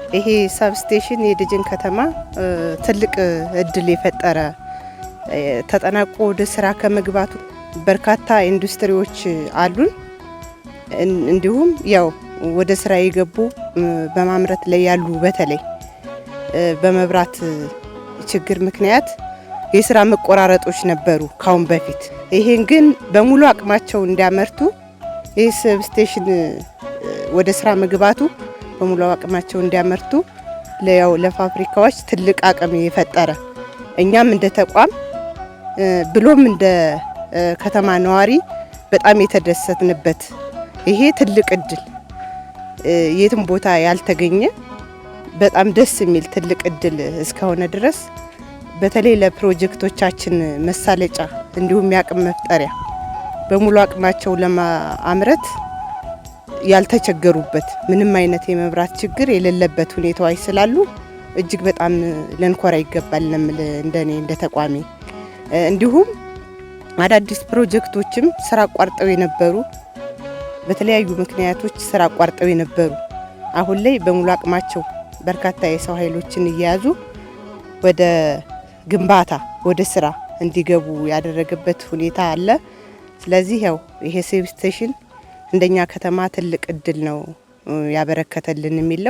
ይሄ ሰብስቴሽን የደጀን ከተማ ትልቅ እድል የፈጠረ ተጠናቆ ወደ ስራ ከመግባቱ በርካታ ኢንዱስትሪዎች አሉን። እንዲሁም ያው ወደ ስራ የገቡ በማምረት ላይ ያሉ በተለይ በመብራት ችግር ምክንያት የስራ መቆራረጦች ነበሩ ካሁን በፊት። ይሄን ግን በሙሉ አቅማቸው እንዲያመርቱ ይህ ሰብስቴሽን ወደ ስራ መግባቱ በሙሉ አቅማቸው እንዲያመርቱ ለፋብሪካዎች ትልቅ አቅም የፈጠረ እኛም እንደ ተቋም ብሎም እንደ ከተማ ነዋሪ በጣም የተደሰትንበት ይሄ ትልቅ እድል የትም ቦታ ያልተገኘ በጣም ደስ የሚል ትልቅ እድል እስከሆነ ድረስ በተለይ ለፕሮጀክቶቻችን መሳለጫ እንዲሁም ያቅም መፍጠሪያ በሙሉ አቅማቸው ለማምረት ያልተቸገሩበት ምንም አይነት የመብራት ችግር የሌለበት ሁኔታዎች ስላሉ እጅግ በጣም ለንኮራ ይገባል እንደኔ እንደ ተቋሚ። እንዲሁም አዳዲስ ፕሮጀክቶችም ስራ አቋርጠው የነበሩ በተለያዩ ምክንያቶች ስራ አቋርጠው የነበሩ አሁን ላይ በሙሉ አቅማቸው በርካታ የሰው ኃይሎችን እየያዙ ወደ ግንባታ ወደ ስራ እንዲገቡ ያደረገበት ሁኔታ አለ። ስለዚህ ያው ይሄ ሰብስቴሽን እንደኛ ከተማ ትልቅ እድል ነው ያበረከተልን የሚለው